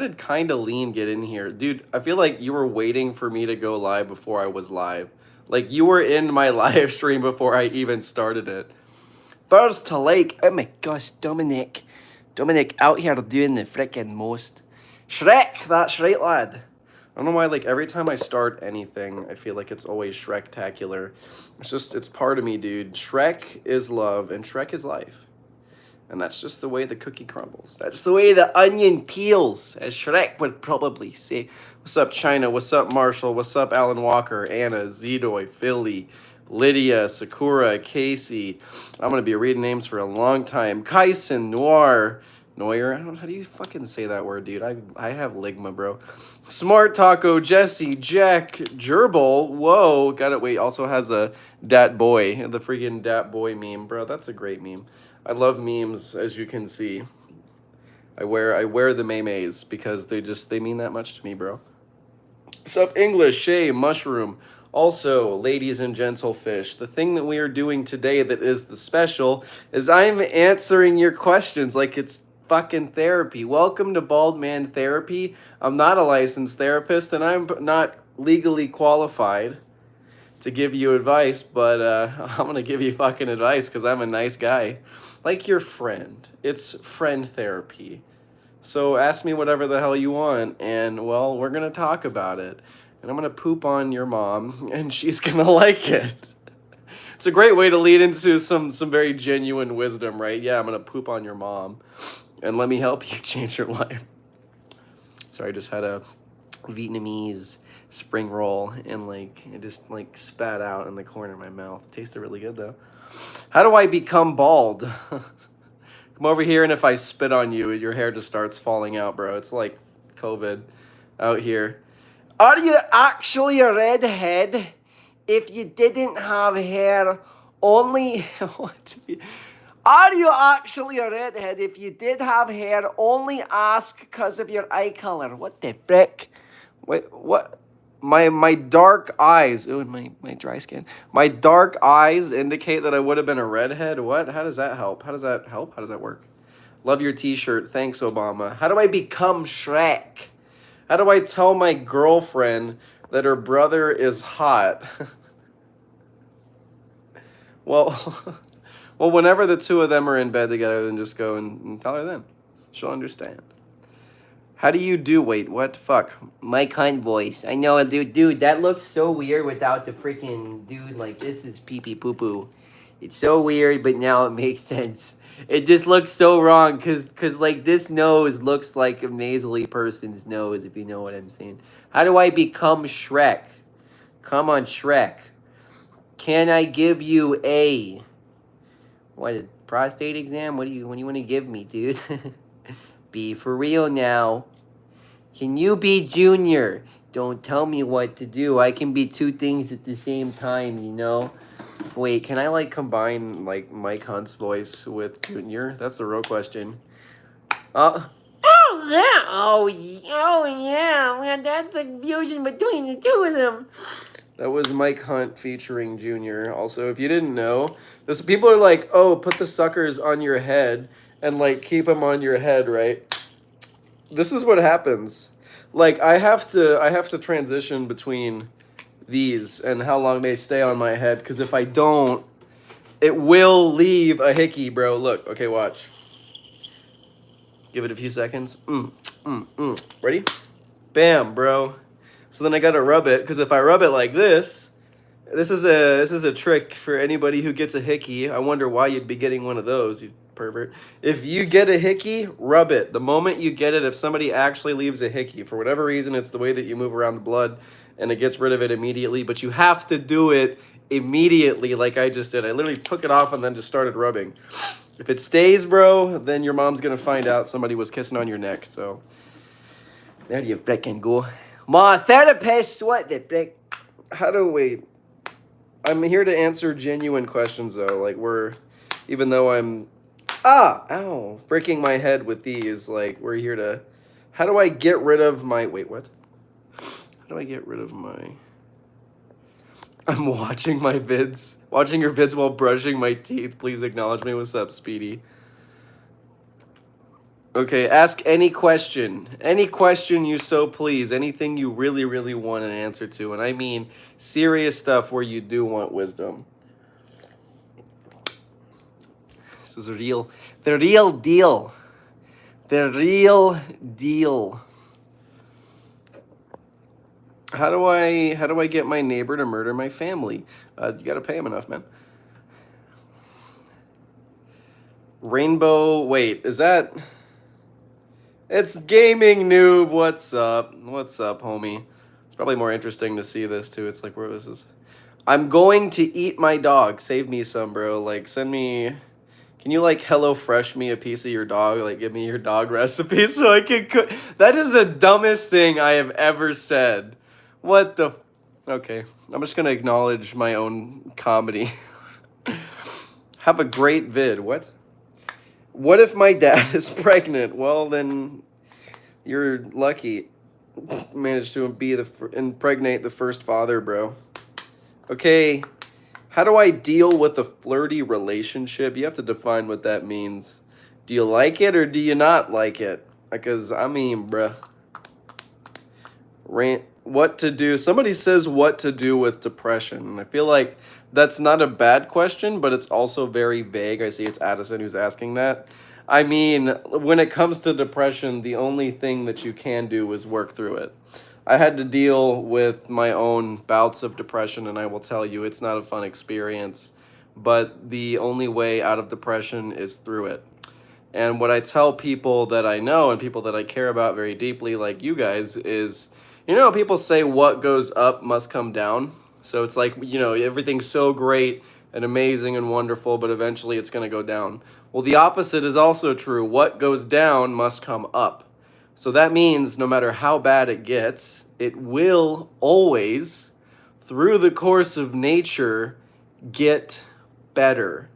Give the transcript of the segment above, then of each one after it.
did Kinda Lean get in here? Dude, I feel like you were waiting for me to go live before I was live. Like, you were in my live stream before I even started it. First to like, oh my gosh, Dominic. Dominic out here doing the frickin' most. Shrek, that's right, lad. I don't know why, like, every time I start anything, I feel like it's always Shrek-tacular. It's part of me, dude. Shrek is love, and Shrek is life. And that's just the way the cookie crumbles. That's the way the onion peels, as Shrek would probably say. What's up, China? What's up, Marshall? What's up, Alan Walker, Anna, Zedoy, Philly, Lydia, Sakura, Casey. I'm going to be reading names for a long time. Kyson, Noir, Noir. I don't know, how do you fucking say that word, dude? I have ligma, bro. Smart Taco, Jesse, Jack, Gerbil. Whoa, got it. Wait, also has a Dat Boy, the freaking Dat Boy meme, bro. That's a great meme. I love memes, as you can see. I wear the memes because they mean that much to me, bro. What's up, English, Shay, Mushroom. Also, ladies and gentlefish, the thing that we are doing today that is the special is I'm answering your questions like it's fucking therapy. Welcome to Bald Man Therapy. I'm not a licensed therapist and I'm not legally qualified to give you advice, but I'm gonna give you fucking advice because I'm a nice guy. Like your friend. It's friend therapy. So ask me whatever the hell you want, and well, we're gonna talk about it. And I'm gonna poop on your mom, and she's gonna like it. It's a great way to lead into some very genuine wisdom, right? Yeah, I'm gonna poop on your mom, and let me help you change your life. Sorry, I just had a Vietnamese spring roll and like it just like spat out in the corner of my mouth. Tasted really good though. How do I become bald? Come over here and if I spit on you, your hair just starts falling out, bro. It's like COVID out here. Are you actually a redhead if you didn't have hair only? Are you actually a redhead if you did have hair only ask because of your eye color? What the frick? Wait, what? My dark eyes, ooh, my dry skin. My dark eyes indicate that I would have been a redhead. What? How does that help? How does that help? How does that work? Love your t-shirt. Thanks, Obama. How do I become Shrek? How do I tell my girlfriend that her brother is hot? Well, well, whenever the two of them are in bed together, then just go and tell her then. She'll understand. How do you do? Wait, what? Fuck. My cunt voice. I know, dude, that looks so weird without the freaking dude. Like, this is pee pee poo poo. It's so weird, but now it makes sense. It just looks so wrong, cause like, this nose looks like a nasally person's nose, if you know what I'm saying. How do I become Shrek? Come on, Shrek. Can I give you a... What, a prostate exam? What do you want to give me, dude? Be for real now. Can you be Junior? Don't tell me what to do. I can be two things at the same time, you know? Wait, can I, like, combine, like, Mike Hunt's voice with Junior? That's the real question. Oh, yeah. Oh, yeah. Man, that's a fusion between the two of them. That was Mike Hunt featuring Junior. Also, if you didn't know, this people are like, oh, put the suckers on your head and, like, keep them on your head, right? This is what happens. Like, I have to transition between these and how long they stay on my head, because if I don't, it will leave a hickey, bro. Look, okay, watch. Give it a few seconds. Ready? Bam, bro. So then I gotta rub it, because if I rub it like this is a trick for anybody who gets a hickey. I wonder why you'd be getting one of those, you pervert. If you get a hickey, rub it. The moment you get it, if somebody actually leaves a hickey, for whatever reason, it's the way that you move around the blood, and it gets rid of it immediately, but you have to do it immediately like I just did. I literally took it off and then just started rubbing. If it stays, bro, then your mom's gonna find out somebody was kissing on your neck, so... There you frickin' go. My therapist, what the frick? How do we... I'm here to answer genuine questions, though. Like, even though I'm... Ow! Breaking my head with these, like, we're here to... How do I get rid of my... Wait, what? How do I get rid of my... I'm watching my vids. Watching your vids while brushing my teeth. Please acknowledge me. What's up, Speedy? Okay, ask any question. Any question you so please. Anything you really, really want an answer to. And I mean serious stuff where you do want wisdom. This is real. The real deal. The real deal. How do I get my neighbor to murder my family? You gotta pay him enough, man. Rainbow. Wait, is that? It's gaming noob. What's up? What's up, homie? It's probably more interesting to see this too. It's like where this is. I'm going to eat my dog. Save me some, bro. Like send me. Can you like Hello Fresh me a piece of your dog? Like give me your dog recipe so I can cook. That is the dumbest thing I have ever said. What the? Okay, I'm just gonna acknowledge my own comedy. Have a great vid. What? What if my dad is pregnant? Well, then you're lucky. Managed to impregnate the first father, bro. Okay, how do I deal with a flirty relationship? You have to define what that means. Do you like it or do you not like it? Because, I mean, bruh. What to do? Somebody says what to do with depression. And I feel like that's not a bad question, but it's also very vague. I see it's Addison who's asking that. I mean, when it comes to depression, the only thing that you can do is work through it. I had to deal with my own bouts of depression, and I will tell you, it's not a fun experience. But the only way out of depression is through it. And what I tell people that I know and people that I care about very deeply, like you guys, is people say what goes up must come down. So it's like, everything's so great and amazing and wonderful, but eventually it's going to go down. Well, the opposite is also true. What goes down must come up. So that means no matter how bad it gets, it will always, through the course of nature, get better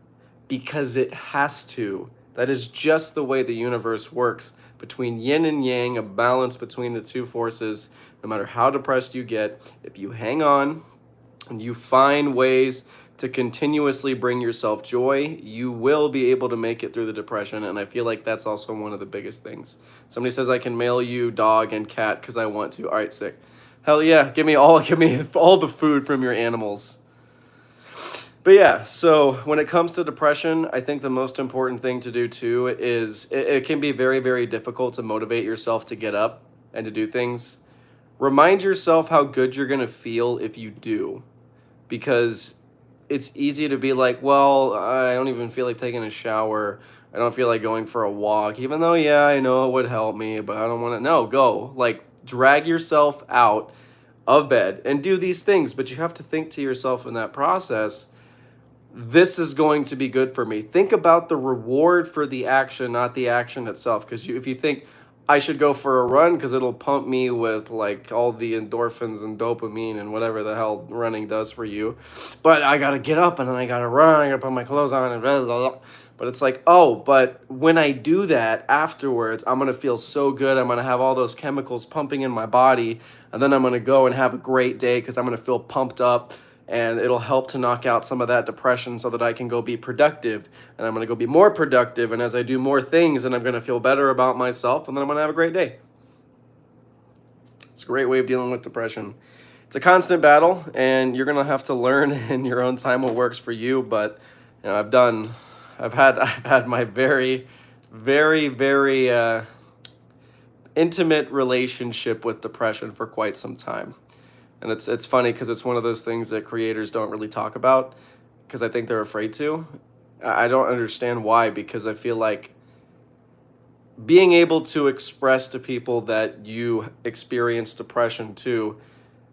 because it has to. That is just the way the universe works. Between yin and yang, a balance between the two forces. No matter how depressed you get, if you hang on and you find ways to continuously bring yourself joy, you will be able to make it through the depression. And I feel like that's also one of the biggest things. Somebody says I can mail you dog and cat because I want to. All right, sick. Hell yeah, give me all the food from your animals. But yeah, so when it comes to depression, I think the most important thing to do too is it can be very, very difficult to motivate yourself to get up and to do things. Remind yourself how good you're going to feel if you do. Because it's easy to be like, well, I don't even feel like taking a shower. I don't feel like going for a walk, even though, yeah, I know it would help me, but I don't want to. No, go. Like, drag yourself out of bed and do these things. But you have to think to yourself in that process, this is going to be good for me. Think about the reward for the action, not the action itself. Because if you think, I should go for a run because it'll pump me with like all the endorphins and dopamine and whatever the hell running does for you. But I got to get up and then I got to run. I got to put my clothes on and blah, blah, blah. But it's like, oh, but when I do that afterwards, I'm going to feel so good. I'm going to have all those chemicals pumping in my body. And then I'm going to go and have a great day because I'm going to feel pumped up. And it'll help to knock out some of that depression so that I can go be productive. And I'm going to go be more productive. And as I do more things, and I'm going to feel better about myself, and then I'm going to have a great day. It's a great way of dealing with depression. It's a constant battle, and you're going to have to learn in your own time what works for you. But I've had my very, very, very intimate relationship with depression for quite some time. And it's funny because it's one of those things that creators don't really talk about because I think they're afraid to. I don't understand why, because I feel like being able to express to people that you experience depression too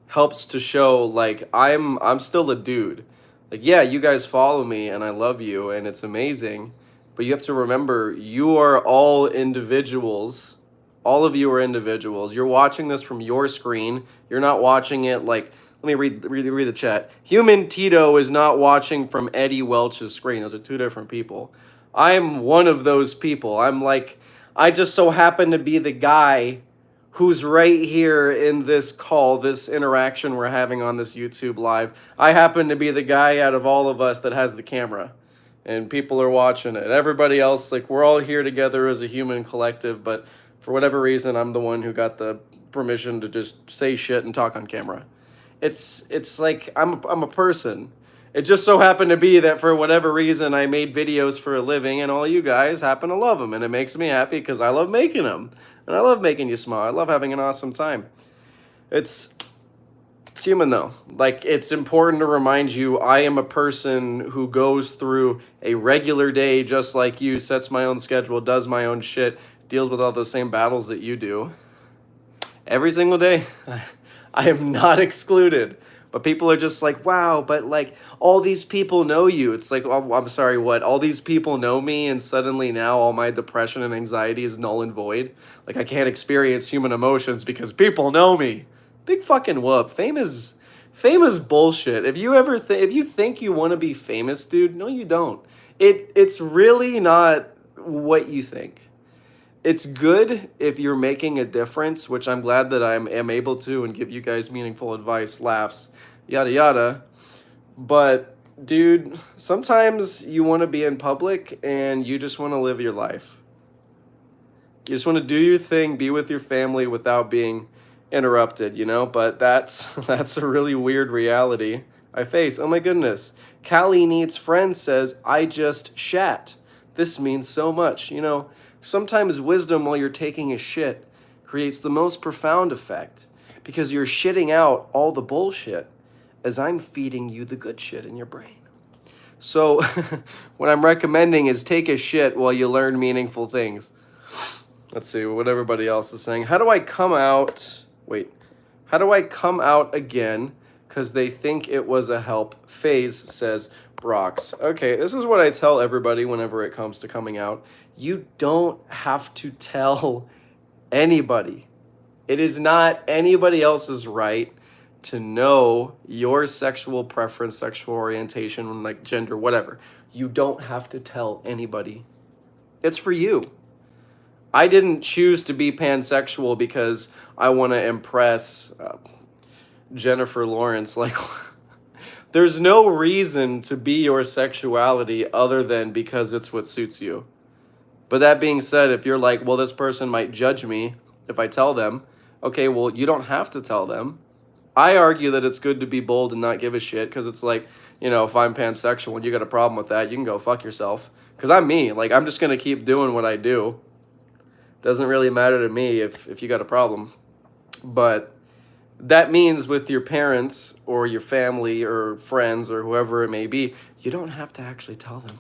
helps to show like I'm still a dude. Like, yeah, you guys follow me and I love you and it's amazing, but you have to remember you are all individuals. All of you are individuals. You're watching this from your screen. You're not watching it like, let me read the chat. Human Tito is not watching from Eddie Welch's screen. Those are two different people. I'm one of those people. I just so happen to be the guy who's right here in this call, this interaction we're having on this YouTube live. I happen to be the guy out of all of us that has the camera. and people are watching it. Everybody else, like, we're all here together as a human collective, but for whatever reason, I'm the one who got the permission to just say shit and talk on camera. It's like I'm a person. It just so happened to be that for whatever reason I made videos for a living, and all you guys happen to love them, and it makes me happy because I love making them, and I love making you smile. I love having an awesome time. It's it's human though. Like, it's important to remind you I am a person who goes through a regular day just like you, sets my own schedule, does my own shit, deals with all those same battles that you do every single day. I am not excluded. But people are just like, wow, but like all these people know you. It's like, oh, I'm sorry, what? All these people know me, and suddenly now all my depression and anxiety is null and void. Like, I can't experience human emotions because people know me. Big fucking whoop. Fame is bullshit. If you think you want to be famous, dude, no, you don't. It's really not what you think. It's good if you're making a difference, which I'm glad that I am able to and give you guys meaningful advice, laughs, yada yada. But dude, sometimes you want to be in public and you just want to live your life. You just want to do your thing, be with your family without being interrupted, you know? But that's that's a really weird reality I face. Oh my goodness. Callie Needs Friends says, I just shat. This means so much. You know, sometimes wisdom while you're taking a shit creates the most profound effect because you're shitting out all the bullshit as I'm feeding you the good shit in your brain. So, what I'm recommending is take a shit while you learn meaningful things. Let's see what everybody else is saying. How do I come out? Wait. How do I come out again? Because they think it was a help. Phase says Brox. Okay, this is what I tell everybody whenever it comes to coming out. You don't have to tell anybody. It is not anybody else's right to know your sexual preference, sexual orientation, like gender, whatever. You don't have to tell anybody. It's for you. I didn't choose to be pansexual because I want to impress Jennifer Lawrence. Like, there's no reason to be your sexuality other than because it's what suits you. But that being said, if you're like, well, this person might judge me if I tell them, okay, well, you don't have to tell them. I argue that it's good to be bold and not give a shit because it's like, you know, if I'm pansexual and you got a problem with that, you can go fuck yourself. Because I'm me. Like, I'm just going to keep doing what I do. Doesn't really matter to me if you got a problem. But that means with your parents or your family or friends or whoever it may be, you don't have to actually tell them.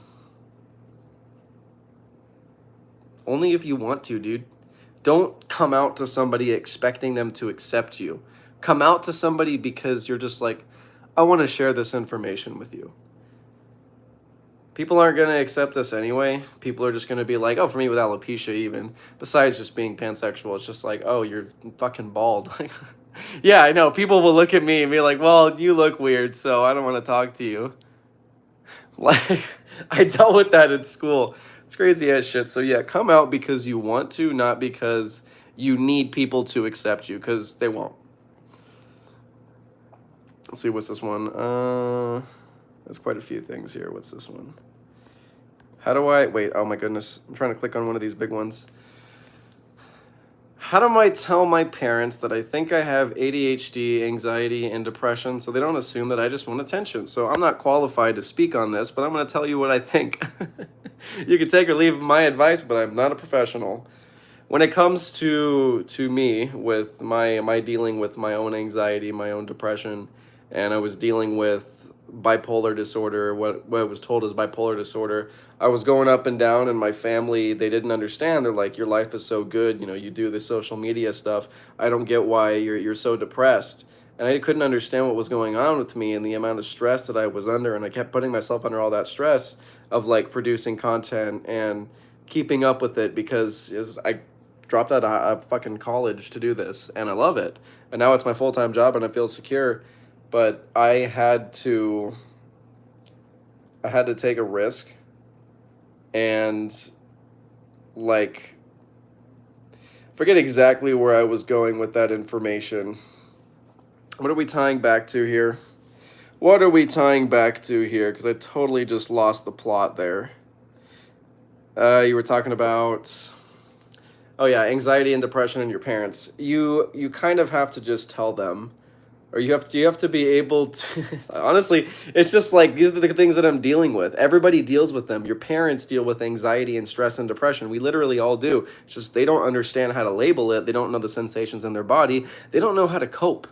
Only if you want to, dude. Don't come out to somebody expecting them to accept you. Come out to somebody because you're just like, I want to share this information with you. People aren't going to accept us anyway. People are just going to be like, oh, for me with alopecia even, besides just being pansexual, it's just like, oh, you're fucking bald. Yeah, I know. People will look at me and be like, well, you look weird, so I don't want to talk to you. Like, I dealt with that in school. It's crazy ass shit. So yeah, come out because you want to, not because you need people to accept you, because they won't. Let's see, what's this one? There's quite a few things here. What's this one? How do I, wait, oh my goodness. I'm trying to click on one of these big ones. How do I tell my parents that I think I have ADHD, anxiety, and depression so they don't assume that I just want attention? So I'm not qualified to speak on this, but I'm going to tell you what I think. You can take or leave my advice, but I'm not a professional. When it comes to me with my dealing with my own anxiety, my own depression, and I was dealing with bipolar disorder, what I was told is bipolar disorder. I was going up and down, and my family, they didn't understand. They're like, your life is so good, you know, you do the social media stuff. I don't get why you're so depressed. And I couldn't understand what was going on with me and the amount of stress that I was under, and I kept putting myself under all that stress of like producing content and keeping up with it because I dropped out of fucking college to do this, and I love it. And now it's my full-time job, and I feel secure. But I had to take a risk, and like, forget exactly where I was going with that information. What are we tying back to here? What are we tying back to here? Because I totally just lost the plot there. You were talking about, oh yeah, anxiety and depression in your parents. You kind of have to just tell them, or you have to be able to. Honestly, it's just like these are the things that I'm dealing with. Everybody deals with them. Your parents deal with anxiety and stress and depression. We literally all do. It's just they don't understand how to label it. They don't know the sensations in their body. They don't know how to cope.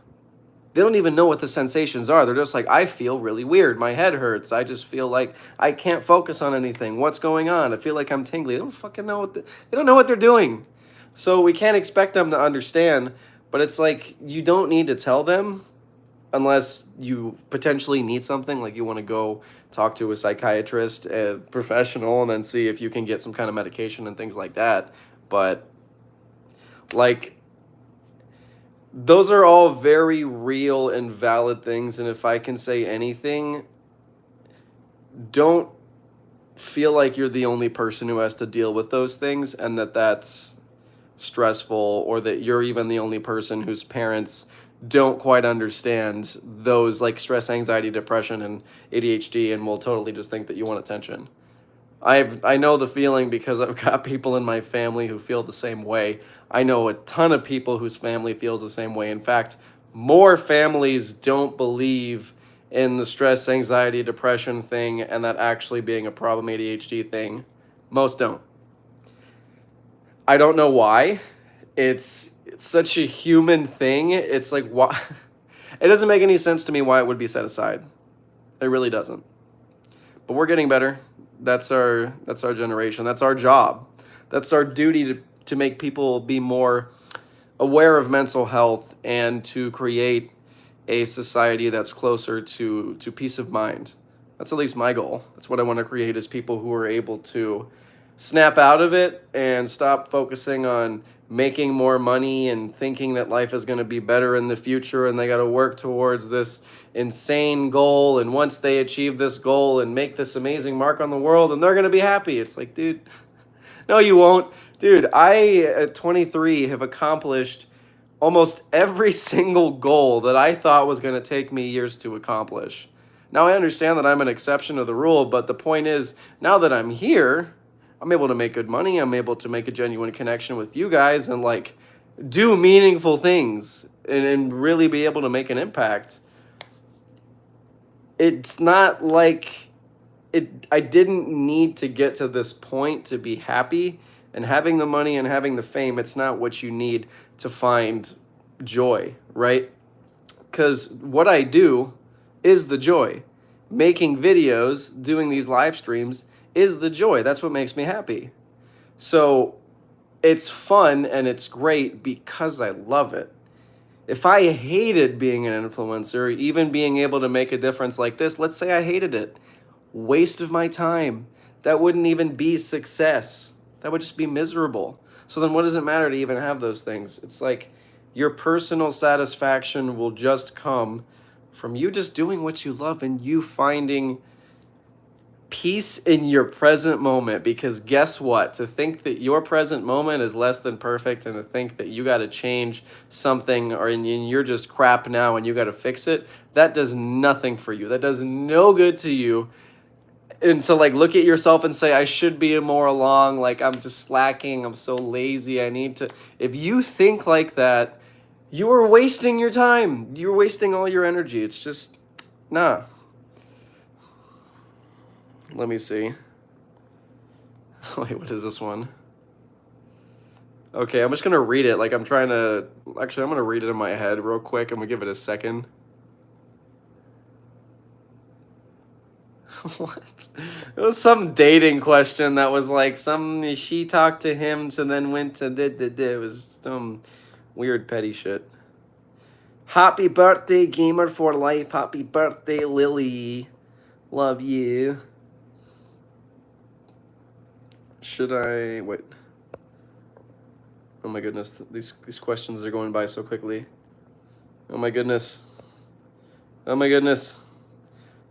They don't even know what the sensations are. They're just like, I feel really weird. My head hurts. I just feel like I can't focus on anything. What's going on? I feel like I'm tingly. They don't fucking know they don't know what they're doing. So we can't expect them to understand, but it's like you don't need to tell them unless you potentially need something, like you want to go talk to a psychiatrist, a professional, and then see if you can get some kind of medication and things like that. But like those are all very real and valid things, and if I can say anything, don't feel like you're the only person who has to deal with those things and that that's stressful, or that you're even the only person whose parents don't quite understand those, like stress, anxiety, depression, and ADHD, and will totally just think that you want attention. I know the feeling because I've got people in my family who feel the same way. I know a ton of people whose family feels the same way. In fact, more families don't believe in the stress, anxiety, depression thing and that actually being a problem ADHD thing. Most don't. I don't know why. It's such a human thing. It's like why it doesn't make any sense to me why it would be set aside. It really doesn't. But we're getting better. That's our generation. That's our job. That's our duty to make people be more aware of mental health and to create a society that's closer to peace of mind. That's at least my goal. That's what I want to create, is people who are able to snap out of it and stop focusing on making more money and thinking that life is going to be better in the future and they got to work towards this insane goal, and once they achieve this goal and make this amazing mark on the world and they're going to be happy. It's like, dude, no you won't. Dude, I at 23 have accomplished almost every single goal that I thought was going to take me years to accomplish. Now I understand that I'm an exception to the rule, but the point is, now that I'm here, I'm able to make good money. I'm able to make a genuine connection with you guys and like do meaningful things and really be able to make an impact. It's not like I didn't need to get to this point to be happy, and having the money and having the fame, it's not what you need to find joy, right? Because what I do is the joy. Making videos, doing these live streams is the joy. That's what makes me happy. So it's fun and it's great because I love it. If I hated being an influencer, even being able to make a difference like this, let's say I hated it, waste of my time. That wouldn't even be success. That would just be miserable. So then what does it matter to even have those things? It's like your personal satisfaction will just come from you just doing what you love and you finding peace in your present moment. Because guess what? To think that your present moment is less than perfect and to think that you got to change something or you're just crap now and you got to fix it, that does nothing for you. That does no good to you. And so like look at yourself and say, I should be more along, like I'm just slacking, I'm so lazy, I need to. If you think like that, you are wasting your time. You're wasting all your energy. It's just, nah. Let me see. Wait, what is this one? Okay, I'm just gonna read it. Like I'm gonna read it in my head real quick. I'm gonna give it a second. What? It was some dating question that was like she talked to him, so then went to it was some weird petty shit. Happy birthday, gamer for life. Happy birthday, Lily. Love you. Should I wait? Oh my goodness, these questions are going by so quickly. Oh my goodness. Oh my goodness.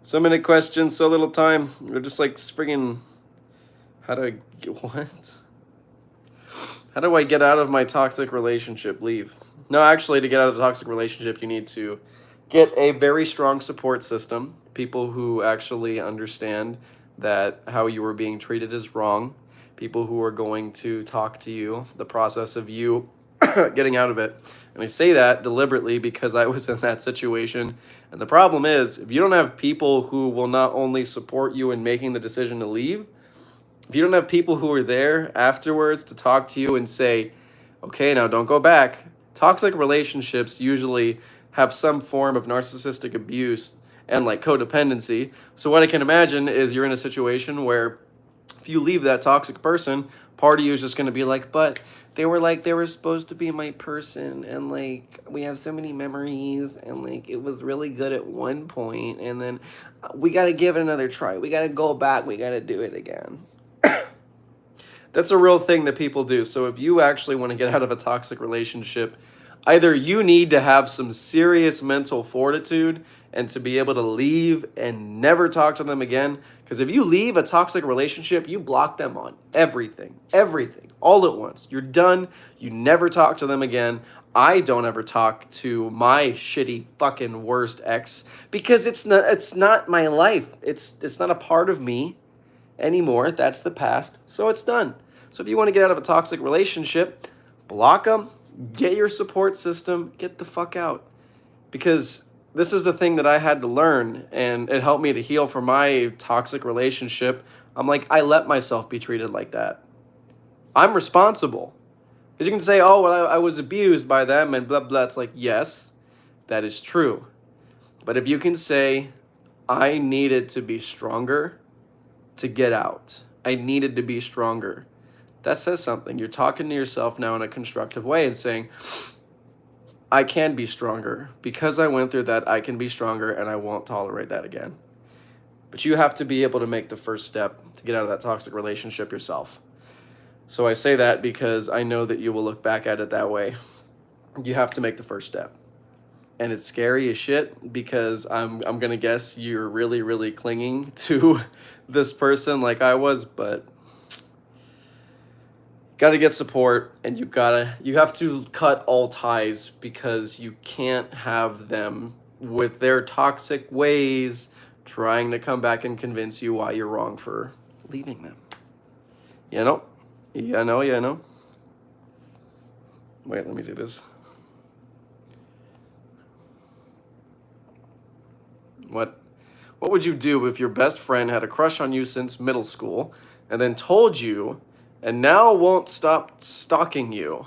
So many questions, so little time. They're just like friggin'. What? How do I get out of my toxic relationship? Leave. No, actually, to get out of a toxic relationship, you need to Get a very strong support system, people who actually understand that how you were being treated is wrong, people who are going to talk to you, the process of you getting out of it. And I say that deliberately because I was in that situation. And the problem is, if you don't have people who will not only support you in making the decision to leave, if you don't have people who are there afterwards to talk to you and say, okay, now don't go back. Toxic relationships usually have some form of narcissistic abuse and like codependency. So what I can imagine is you're in a situation where if you leave that toxic person, part of you is just going to be like, but they were supposed to be my person, and like we have so many memories, and like it was really good at one point, and then we got to give it another try. We got to go back. We got to do it again. That's a real thing that people do. So if you actually want to get out of a toxic relationship, either you need to have some serious mental fortitude and to be able to leave and never talk to them again. Because if you leave a toxic relationship, you block them on everything, all at once. You're done. You never talk to them again. I don't ever talk to my shitty fucking worst ex because it's not my life. It's not a part of me anymore. That's the past. So it's done. So if you want to get out of a toxic relationship, block them, get your support system, get the fuck out. Because this is the thing that I had to learn, and it helped me to heal from my toxic relationship. I'm like, I let myself be treated like that. I'm responsible. Because you can say, oh, well, I was abused by them and blah, blah. It's like, yes, that is true. But if you can say, I needed to be stronger to get out. I needed to be stronger. That says something. You're talking to yourself now in a constructive way and saying, I can be stronger. Because I went through that, I can be stronger and I won't tolerate that again. But you have to be able to make the first step to get out of that toxic relationship yourself. So I say that because I know that you will look back at it that way. You have to make the first step. And it's scary as shit because I'm going to guess you're really, really clinging to this person like I was, but got to get support, and you have to cut all ties because you can't have them with their toxic ways trying to come back and convince you why you're wrong for leaving them. You know? Yeah, I know. Wait, let me see this. What would you do if your best friend had a crush on you since middle school and then told you and now won't stop stalking you?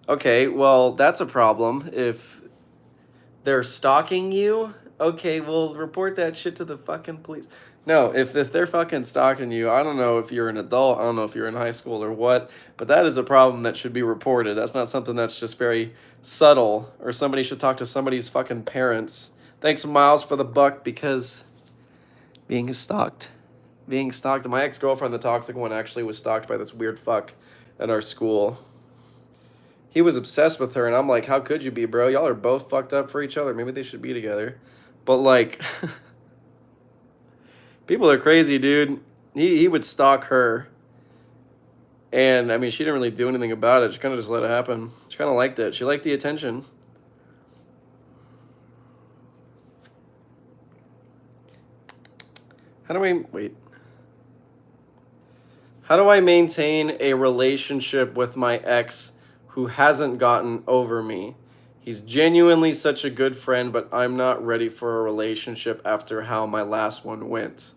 Okay, well, that's a problem. If they're stalking you, okay, well, report that shit to the fucking police. No, if they're fucking stalking you, I don't know if you're an adult, I don't know if you're in high school or what, but that is a problem that should be reported. That's not something that's just very subtle, or somebody should talk to somebody's fucking parents. Thanks, Miles, for the buck, because being stalked. My ex-girlfriend, the toxic one, actually was stalked by this weird fuck at our school. He was obsessed with her, and I'm like, how could you be, bro? Y'all are both fucked up for each other. Maybe they should be together. But, like, people are crazy, dude. He would stalk her. And, I mean, she didn't really do anything about it. She kind of just let it happen. She kind of liked it. She liked the attention. How do I maintain a relationship with my ex who hasn't gotten over me? He's genuinely such a good friend, but I'm not ready for a relationship after how my last one went.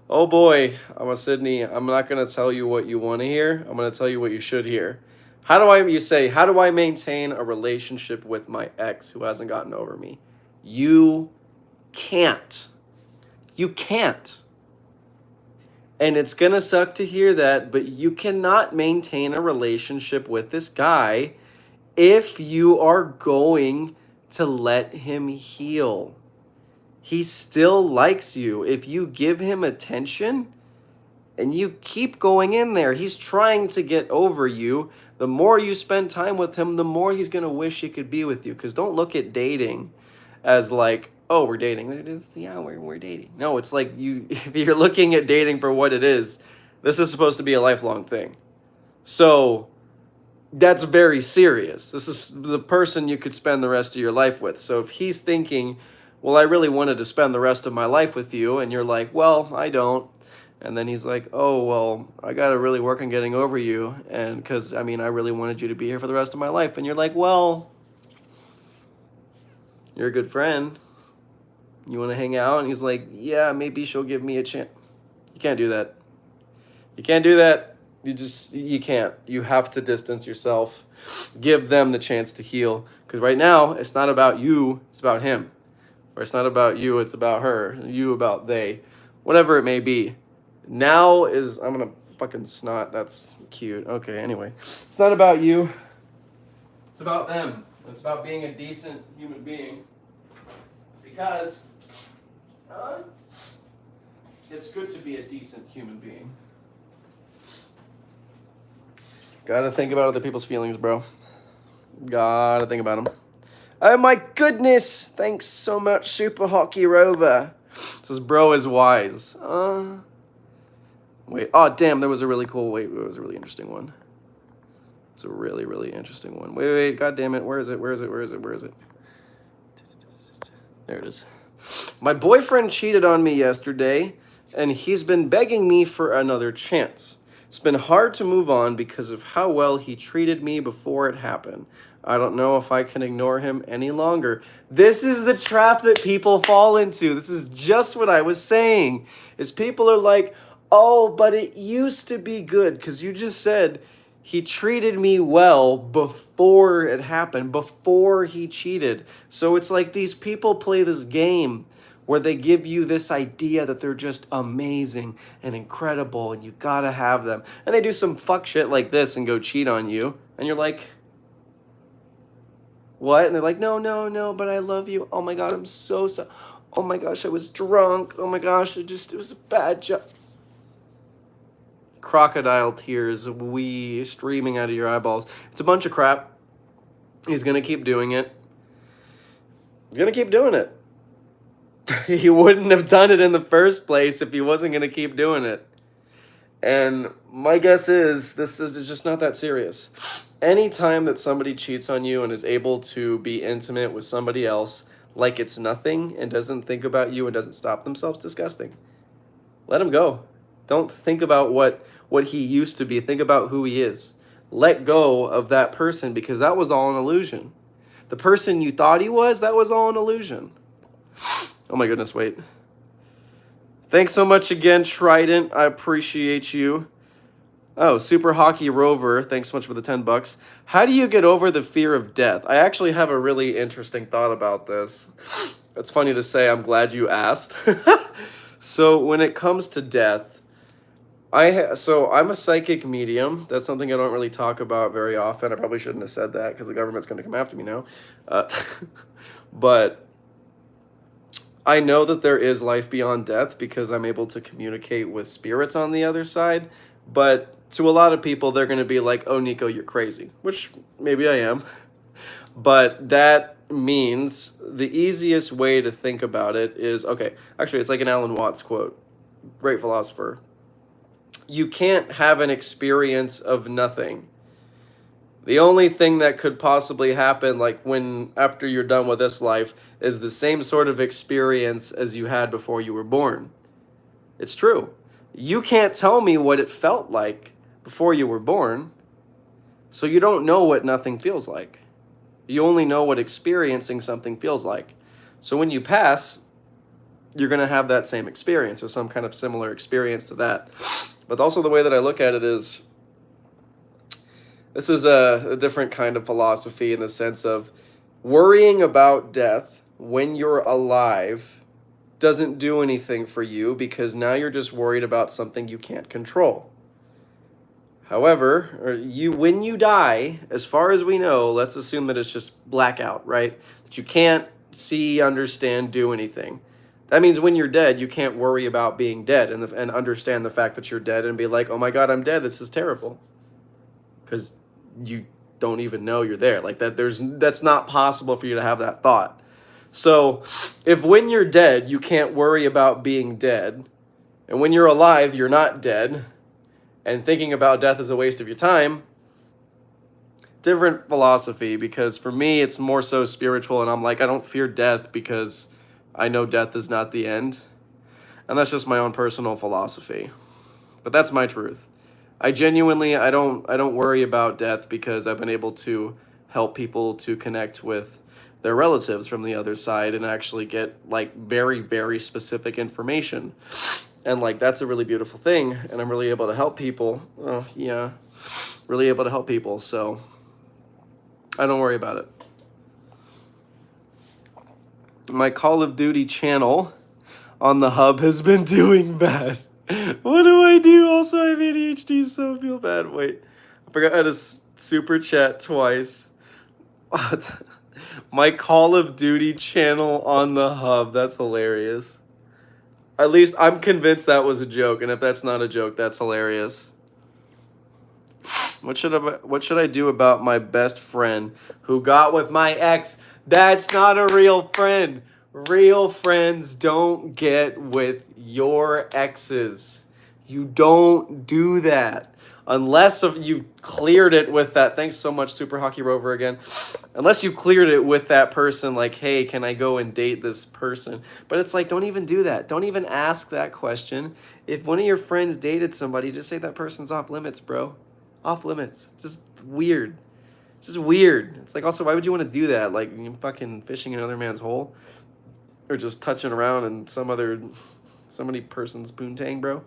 Oh boy, Sydney, I'm not going to tell you what you want to hear. I'm going to tell you what you should hear. How do I maintain a relationship with my ex who hasn't gotten over me? You can't. You can't. And it's going to suck to hear that, but you cannot maintain a relationship with this guy if you are going to let him heal. He still likes you. If you give him attention and you keep going in there, he's trying to get over you. The more you spend time with him, the more he's going to wish he could be with you. Because don't look at dating as like, oh, we're dating. Yeah, we're dating. No, it's like if you're looking at dating for what it is, this is supposed to be a lifelong thing. So that's very serious. This is the person you could spend the rest of your life with. So if he's thinking, well, I really wanted to spend the rest of my life with you, and you're like, well, I don't. And then he's like, oh, well, I got to really work on getting over you. And because, I mean, I really wanted you to be here for the rest of my life. And you're like, well, you're a good friend. You want to hang out? And he's like, yeah, maybe she'll give me a chance. You can't do that. You can't do that. You can't. You have to distance yourself. Give them the chance to heal. Because right now, it's not about you, it's about him. Or it's not about you, it's about her. You about they. Whatever it may be. Now is, I'm going to fucking snot. That's cute. Okay, anyway. It's not about you. It's about them. It's about being a decent human being. Because it's good to be a decent human being. Gotta think about other people's feelings, bro. Gotta think about them. Oh my goodness! Thanks so much, Super Hockey Rover. Says, bro is wise. Wait. Oh, damn. There was a really cool. Wait. It was a really interesting one. It's a really, really interesting one. Wait. God damn it. Where is it? There it is. My boyfriend cheated on me yesterday, and he's been begging me for another chance. It's been hard to move on because of how well he treated me before it happened. I don't know if I can ignore him any longer. This is the trap that people fall into. This is just what I was saying. Is people are like, oh, but it used to be good. Because you just said he treated me well before it happened, before he cheated. So it's like these people play this game where they give you this idea that they're just amazing and incredible and you gotta have them. And they do some fuck shit like this and go cheat on you. And you're like, what? And they're like, no, but I love you. Oh my God, I'm so sorry. Oh my gosh, I was drunk. Oh my gosh, it was a bad job. Crocodile tears, streaming out of your eyeballs. It's a bunch of crap. He's gonna keep doing it. He's gonna keep doing it. He wouldn't have done it in the first place if he wasn't gonna keep doing it. And my guess is this is just not that serious. Anytime that somebody cheats on you and is able to be intimate with somebody else like it's nothing and doesn't think about you and doesn't stop themselves, disgusting. Let him go. Don't think about what he used to be. Think about who he is. Let go of that person because that was all an illusion. The person you thought he was, that was all an illusion. Oh my goodness, wait. Thanks so much again, Trident. I appreciate you. Oh, Super Hockey Rover, thanks so much for the $10. How do you get over the fear of death? I actually have a really interesting thought about this. It's funny to say, I'm glad you asked. So when it comes to death, I'm a psychic medium. That's something I don't really talk about very often. I probably shouldn't have said that because the government's going to come after me now. But I know that there is life beyond death because I'm able to communicate with spirits on the other side. But to a lot of people, they're going to be like, oh, Nico, you're crazy, which maybe I am. But that means the easiest way to think about it is, okay, actually, it's like an Alan Watts quote, great philosopher. You can't have an experience of nothing. The only thing that could possibly happen, like after you're done with this life, is the same sort of experience as you had before you were born. It's true. You can't tell me what it felt like before you were born, so you don't know what nothing feels like. You only know what experiencing something feels like. So when you pass, you're going to have that same experience or some kind of similar experience to that. But also the way that I look at it is, this is a different kind of philosophy in the sense of worrying about death when you're alive doesn't do anything for you because now you're just worried about something you can't control. However, when you die, as far as we know, let's assume that it's just blackout, right? That you can't see, understand, do anything. That means when you're dead, you can't worry about being dead and understand the fact that you're dead and be like, oh my God, I'm dead. This is terrible. Because you don't even know you're there. Like that's not possible for you to have that thought. So if when you're dead, you can't worry about being dead, and when you're alive, you're not dead, and thinking about death is a waste of your time, different philosophy, because for me it's more so spiritual, and I'm like, I don't fear death because I know death is not the end. And that's just my own personal philosophy. But that's my truth. I genuinely I don't worry about death because I've been able to help people to connect with their relatives from the other side and actually get like very very specific information. And like that's a really beautiful thing, and I'm really able to help people. Oh, yeah. Really able to help people, so I don't worry about it. My Call of Duty channel on the hub has been doing bad. What do I do? Also, I have ADHD, so I feel bad. Wait, I forgot how to super chat twice. My Call of Duty channel on the hub. That's hilarious. At least I'm convinced that was a joke, and if that's not a joke, that's hilarious. What should I do about my best friend who got with my ex? That's not a real friend. Real friends don't get with your exes. You don't do that. Unless if you cleared it with that. Thanks so much, Super Hockey Rover again. Unless you cleared it with that person, like, hey, can I go and date this person? But it's like, don't even do that. Don't even ask that question. If one of your friends dated somebody, just say that person's off limits, bro. Off limits. Just weird. Just weird. It's like, also, why would you want to do that? Like, you fucking fishing in another man's hole? Or just touching around in somebody person's poontang, bro?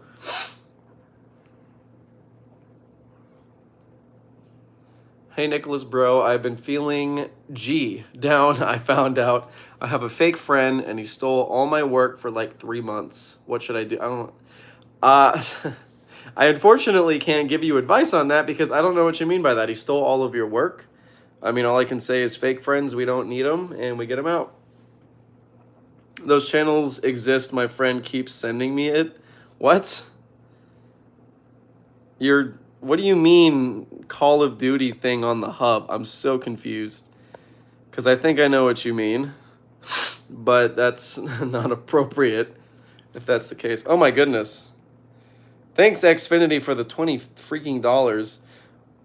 Hey, Nicholas, bro. I've been feeling down. I found out I have a fake friend, and he stole all my work for like 3 months. What should I do? I don't... I unfortunately can't give you advice on that because I don't know what you mean by that. He stole all of your work. I mean, all I can say is fake friends, we don't need them, and we get them out. Those channels exist. My friend keeps sending me it. What? What do you mean Call of Duty thing on the hub? I'm so confused. Because I think I know what you mean. But that's not appropriate if that's the case. Oh my goodness. Thanks, Xfinity, for the $20 freaking dollars.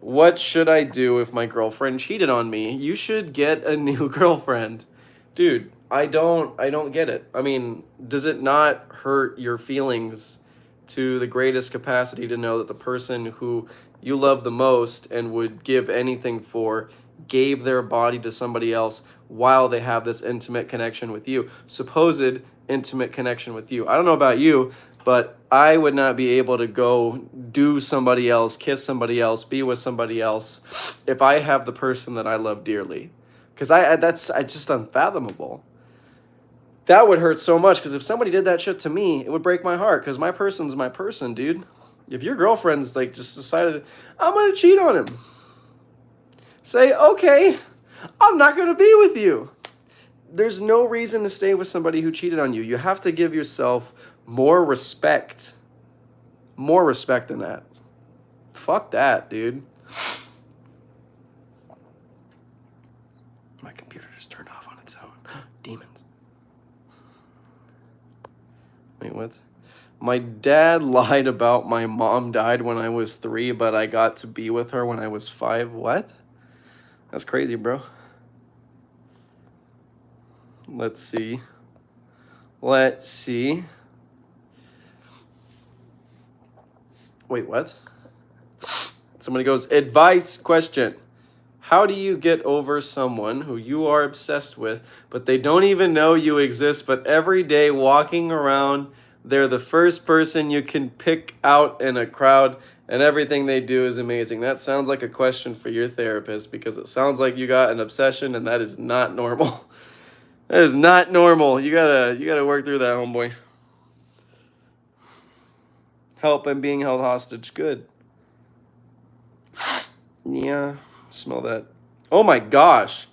What should I do if my girlfriend cheated on me? You should get a new girlfriend. Dude, I don't get it. I mean, does it not hurt your feelings to the greatest capacity to know that the person who you love the most and would give anything for gave their body to somebody else while they have this intimate connection with you? Supposed intimate connection with you. I don't know about you, but I would not be able to go do somebody else, kiss somebody else, be with somebody else if I have the person that I love dearly. Because that's just unfathomable. That would hurt so much, because if somebody did that shit to me, it would break my heart, because my person's my person, dude. If your girlfriend's like just decided, I'm going to cheat on him, say, okay, I'm not going to be with you. There's no reason to stay with somebody who cheated on you. You have to give yourself more respect. More respect than that. Fuck that, dude. My computer just turned off on its own. Demons. Wait, what? My dad lied about my mom died when I was 3, but I got to be with her when I was 5. What? That's crazy, bro. Let's see. Wait, what? Somebody goes, advice question. How do you get over someone who you are obsessed with, but they don't even know you exist, but every day walking around, they're the first person you can pick out in a crowd, and everything they do is amazing? That sounds like a question for your therapist, because it sounds like you got an obsession, and that is not normal. That is not normal. You gotta work through that, homeboy. Help, I'm being held hostage. Good. Yeah, smell that. Oh my gosh.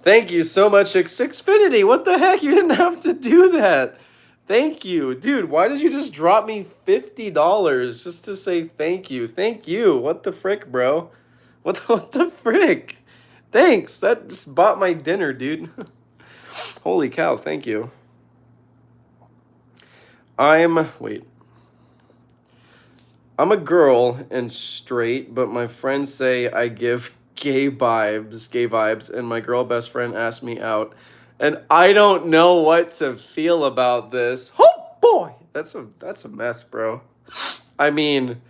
Thank you so much, Xfinity. What the heck? You didn't have to do that. Thank you. Dude, why did you just drop me $50 just to say thank you? Thank you. What the frick, bro? What the frick? Thanks. That just bought my dinner, dude. Holy cow, thank you. I'm a girl and straight, but my friends say I give gay vibes, and my girl best friend asked me out, and I don't know what to feel about this. Oh boy, that's a mess, bro. I mean,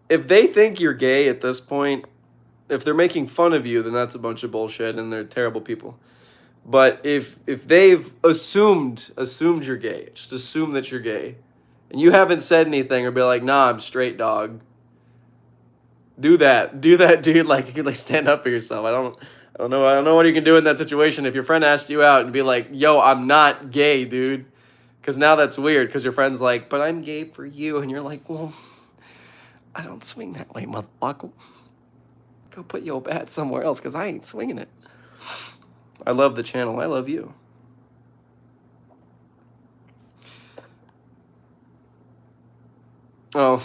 if they think you're gay at this point, if they're making fun of you, then that's a bunch of bullshit, and they're terrible people. But if they've assumed you're gay, just assume that you're gay, and you haven't said anything or be like, nah, I'm straight, dog. Do that, dude. Like you can like stand up for yourself. I don't know what you can do in that situation. If your friend asked you out and be like, yo, I'm not gay, dude, because now that's weird. Because your friend's like, but I'm gay for you, and you're like, well, I don't swing that way, motherfucker. Go put your bat somewhere else, because I ain't swinging it. I love the channel. I love you. Oh,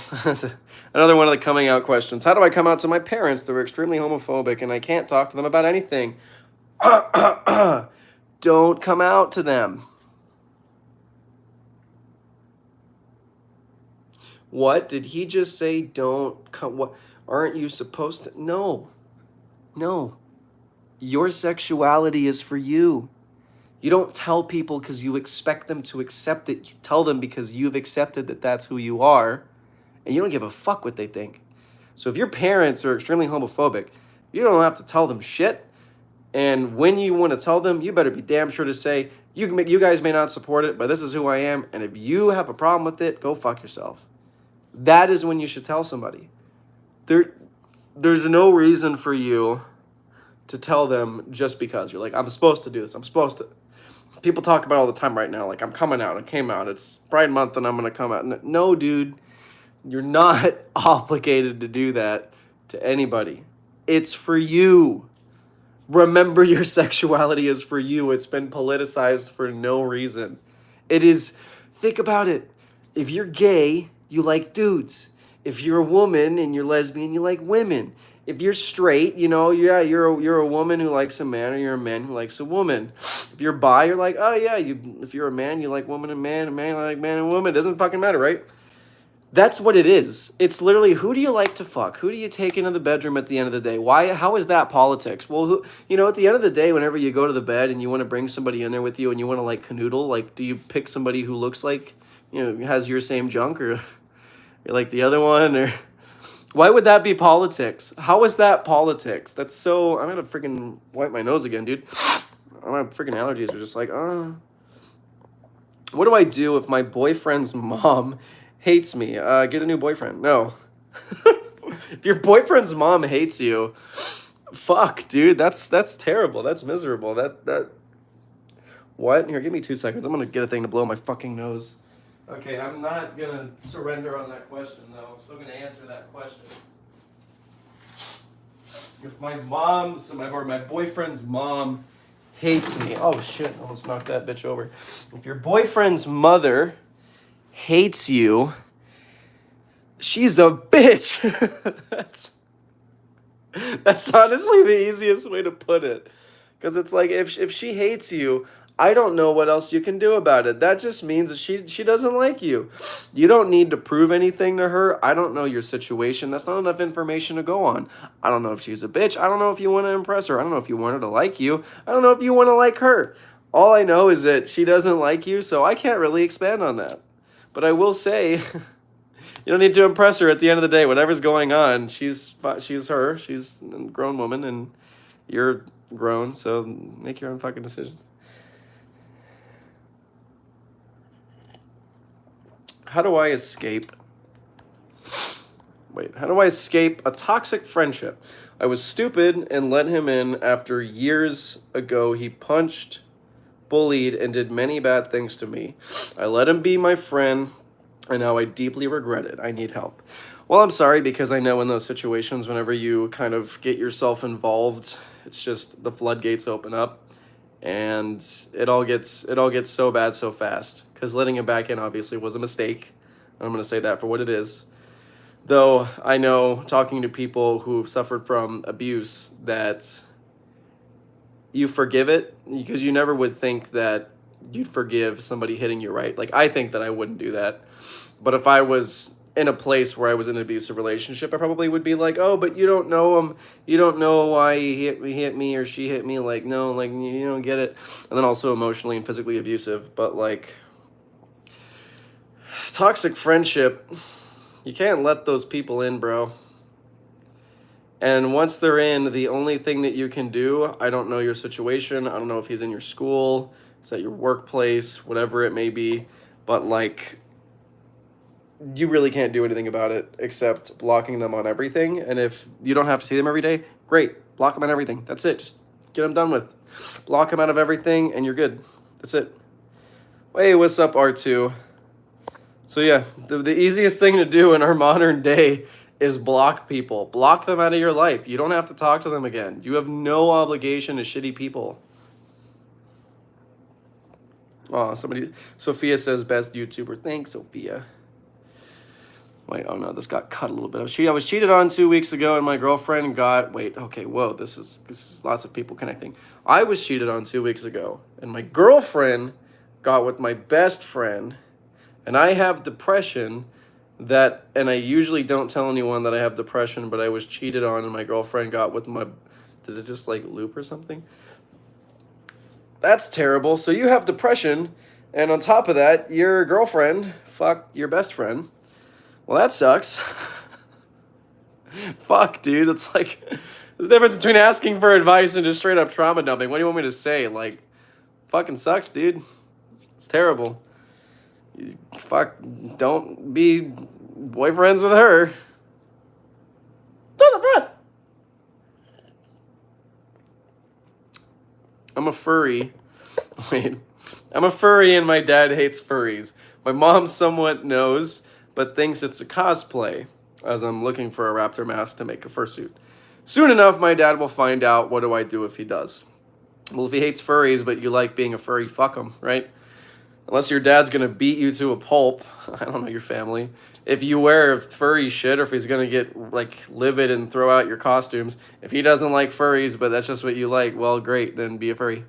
another one of the coming out questions. How do I come out to my parents? They're extremely homophobic, and I can't talk to them about anything. Don't come out to them. What? Did he just say don't come? What? Aren't you supposed to? No. No. Your sexuality is for you. You don't tell people because you expect them to accept it. You tell them because you've accepted that that's who you are, and you don't give a fuck what they think. So if your parents are extremely homophobic, you don't have to tell them shit. And when you want to tell them, you better be damn sure to say, you guys may not support it, but this is who I am, and if you have a problem with it, go fuck yourself. That is when you should tell somebody. There's no reason for you to tell them just because. You're like, I'm supposed to do this. I'm supposed to. People talk about it all the time right now. Like, I'm coming out. I came out. It's Pride Month and I'm going to come out. No, dude. You're not obligated to do that to anybody. It's for you. Remember, your sexuality is for you. It's been politicized for no reason. It is. Think about it. If you're gay, you like dudes. If you're a woman and you're lesbian, you like women. If you're straight, you're a woman who likes a man, or you're a man who likes a woman. If you're bi, you're like, oh yeah, if you're a man, you like woman and man, you like man and woman. It doesn't fucking matter, right? That's what it is. It's literally, who do you like to fuck? Who do you take into the bedroom at the end of the day? Why? How is that politics? Well, at the end of the day, whenever you go to the bed and you want to bring somebody in there with you and you want to like canoodle, like, do you pick somebody who looks like, has your same junk, or you're like the other one, or why would that be politics? How is that politics? That's so, I'm gonna freaking wipe my nose again, dude. My freaking allergies are just like, What do I do if my boyfriend's mom hates me? Get a new boyfriend. No. If your boyfriend's mom hates you, fuck, dude. That's terrible. That's miserable. What? Here, give me 2 seconds. I'm gonna get a thing to blow my fucking nose. Okay, I'm not gonna surrender on that question, though. I'm still gonna answer that question. If my boyfriend's mom hates me, oh shit, I almost knocked that bitch over. If your boyfriend's mother hates you, she's a bitch. That's honestly the easiest way to put it. Because it's like, if she hates you, I don't know what else you can do about it. That just means that she doesn't like you. You don't need to prove anything to her. I don't know your situation. That's not enough information to go on. I don't know if she's a bitch. I don't know if you want to impress her. I don't know if you want her to like you. I don't know if you want to like her. All I know is that she doesn't like you, so I can't really expand on that. But I will say, you don't need to impress her at the end of the day. Whatever's going on, she's her. She's a grown woman, and you're grown, so make your own fucking decisions. How do I escape a toxic friendship? I was stupid and let him in after years ago. He punched, bullied, and did many bad things to me. I let him be my friend, and now I deeply regret it. I need help. Well, I'm sorry, because I know in those situations, whenever you kind of get yourself involved, it's just the floodgates open up, and it all gets so bad so fast. Because letting him back in obviously was a mistake. I'm going to say that for what it is. Though I know, talking to people who've suffered from abuse, that you forgive it, because you never would think that you'd forgive somebody hitting you, right? Like, I think that I wouldn't do that. But if I was in a place where I was in an abusive relationship, I probably would be like, "Oh, but you don't know him. You don't know why he hit me or she hit me." Like, no, like you don't get it. And then also emotionally and physically abusive. But like toxic friendship, you can't let those people in, bro. And once they're in, the only thing that you can do, I don't know your situation. I don't know if he's in your school, it's at your workplace, whatever it may be, but like you really can't do anything about it except blocking them on everything. And if you don't have to see them every day, great. Block them on everything. That's it. Just get them done with. Block them out of everything and you're good. That's it. Hey, what's up, R2? So yeah, the easiest thing to do in our modern day is block people. Block them out of your life. You don't have to talk to them again. You have no obligation to shitty people. Oh, Sophia says best YouTuber. Thanks, Sophia. Wait, oh no, this got cut a little bit. I was cheated on 2 weeks ago, and my girlfriend got. Wait, okay, whoa, this is lots of people connecting. I was cheated on 2 weeks ago, and my girlfriend got with my best friend, and I have depression. And I usually don't tell anyone that I have depression, but I was cheated on, and my girlfriend got with my. Did it just like loop or something? That's terrible. So you have depression, and on top of that, your girlfriend fucked your best friend. Well, that sucks. Fuck, dude. It's like, there's a difference between asking for advice and just straight up trauma dumping. What do you want me to say? Like, fucking sucks, dude. It's terrible. Fuck, don't be boyfriends with her. To the breath. I'm a furry. Wait. I'm a furry and my dad hates furries. My mom somewhat knows, but thinks it's a cosplay, as I'm looking for a raptor mask to make a fursuit. Soon enough, my dad will find out. What do I do if he does? Well, if he hates furries, but you like being a furry, fuck him, right? Unless your dad's going to beat you to a pulp. I don't know your family. If you wear furry shit, or if he's going to get, like, livid and throw out your costumes. If he doesn't like furries, but that's just what you like, well, great, then be a furry.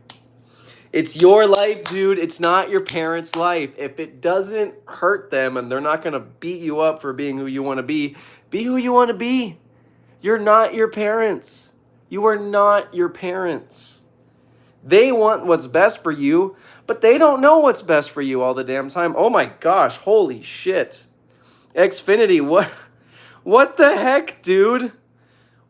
It's your life, dude. It's not your parents' life. If it doesn't hurt them and they're not going to beat you up for being who you want to be who you want to be. You're not your parents. You are not your parents. They want what's best for you, but they don't know what's best for you all the damn time. Oh my gosh, holy shit. Xfinity, what the heck, dude?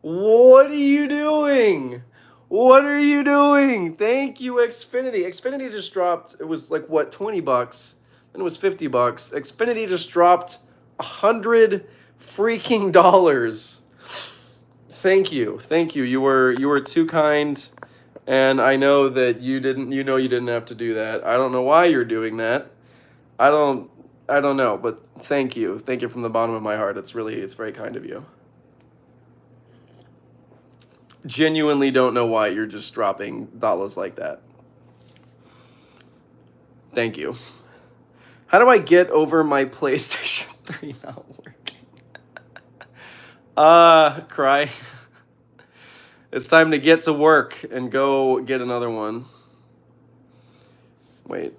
What are you doing? What are you doing? Thank you, Xfinity. Xfinity just dropped, it was like, what, 20 bucks? Then it was 50 bucks. Xfinity just dropped $100 freaking dollars. Thank you. Thank you. You were too kind. And I know that you didn't have to do that. I don't know why you're doing that. I don't know, but thank you. Thank you from the bottom of my heart. It's very kind of you. Genuinely don't know why you're just dropping dollars like that. Thank you. How do I get over my PlayStation 3 not working? Cry. It's time to get to work and go get another one. Wait.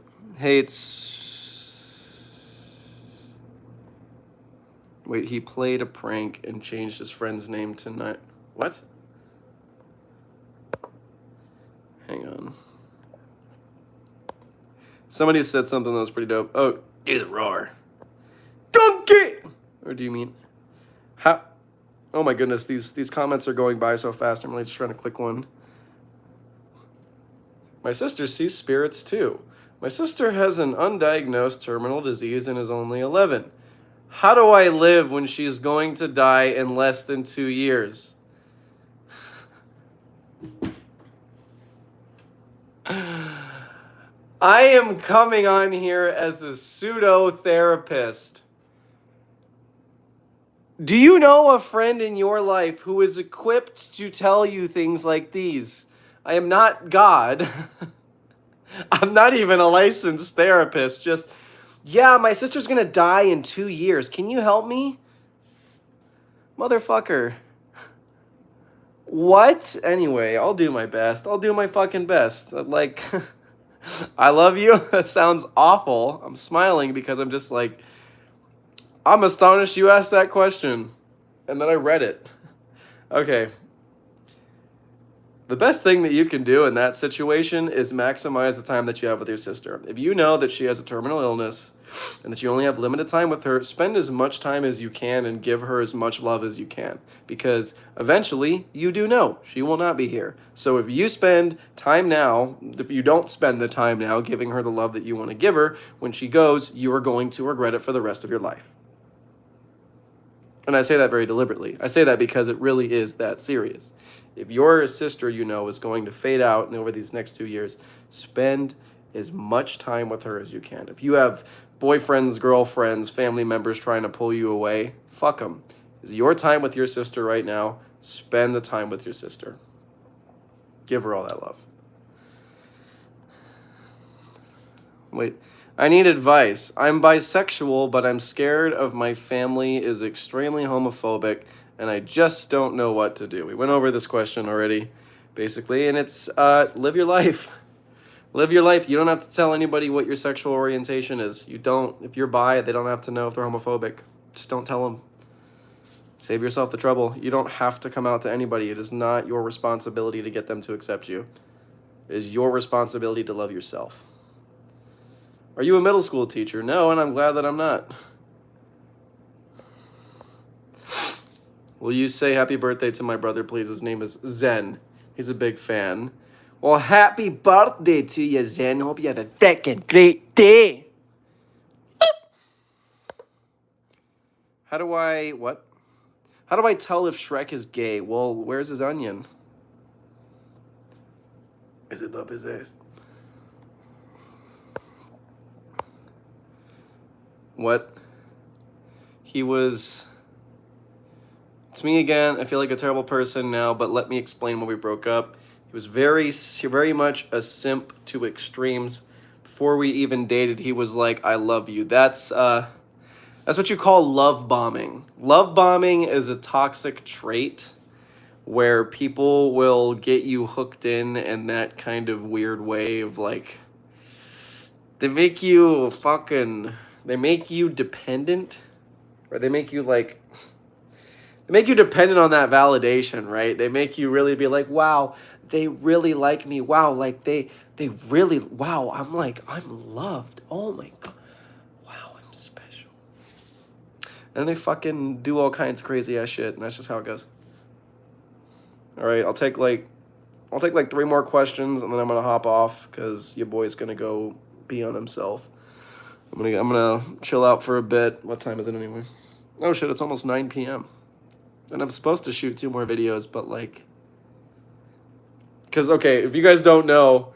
Wait, he played a prank and changed his friend's name tonight. What? Hang on. Somebody said something that was pretty dope. Oh, do the roar. Donkey! Or do you mean... How... Oh my goodness, these comments are going by so fast. I'm really just trying to click one. My sister sees spirits too. My sister has an undiagnosed terminal disease and is only 11. How do I live when she's going to die in less than 2 years? I am coming on here as a pseudo-therapist. Do you know a friend in your life who is equipped to tell you things like these? I am not God. I'm not even a licensed therapist. Just, yeah, my sister's gonna die in 2 years. Can you help me? Motherfucker. What? Anyway, I'll do my best. I'll do my fucking best. Like, I love you. That sounds awful. I'm smiling because I'm just like, I'm astonished you asked that question. And then I read it. Okay. The best thing that you can do in that situation is maximize the time that you have with your sister. If you know that she has a terminal illness and that you only have limited time with her, spend as much time as you can and give her as much love as you can. Because eventually, you do know she will not be here. So if you spend time now, if you don't spend the time now giving her the love that you want to give her, when she goes, you are going to regret it for the rest of your life. And I say that very deliberately. I say that because it really is that serious. If your sister, you know, is going to fade out over these next 2 years, spend as much time with her as you can. If you have boyfriends, girlfriends, family members trying to pull you away, fuck them. It's your time with your sister right now. Spend the time with your sister. Give her all that love. Wait. I need advice. I'm bisexual, but I'm scared of my family is extremely homophobic, and I just don't know what to do. We went over this question already, basically, and it's live your life. Live your life. You don't have to tell anybody what your sexual orientation is. You don't. If you're bi, they don't have to know if they're homophobic. Just don't tell them. Save yourself the trouble. You don't have to come out to anybody. It is not your responsibility to get them to accept you. It is your responsibility to love yourself. Are you a middle school teacher? No, and I'm glad that I'm not. Will you say happy birthday to my brother, please? His name is Zen. He's a big fan. Well, happy birthday to you, Zen. Hope you have a freaking great day. How do I tell if Shrek is gay? Well, where's his onion? Is it up his ass? What? It's me again. I feel like a terrible person now, but let me explain when we broke up. He was very, very much a simp to extremes. Before we even dated, he was like, I love you. That's what you call love bombing. Love bombing is a toxic trait where people will get you hooked in that kind of weird way of like, they make you dependent, or they make you dependent on that validation, right? They make you really be like, wow, they really like me. Wow, like they really, wow, I'm loved. Oh my God. Wow, I'm special. And they fucking do all kinds of crazy ass shit, and that's just how it goes. All right, I'll take 3 more questions, and then I'm gonna hop off because your boy's gonna go pee on himself. I'm gonna chill out for a bit. What time is it anyway? Oh shit, it's almost 9 p.m. And I'm supposed to shoot 2 more videos, but because, okay, if you guys don't know,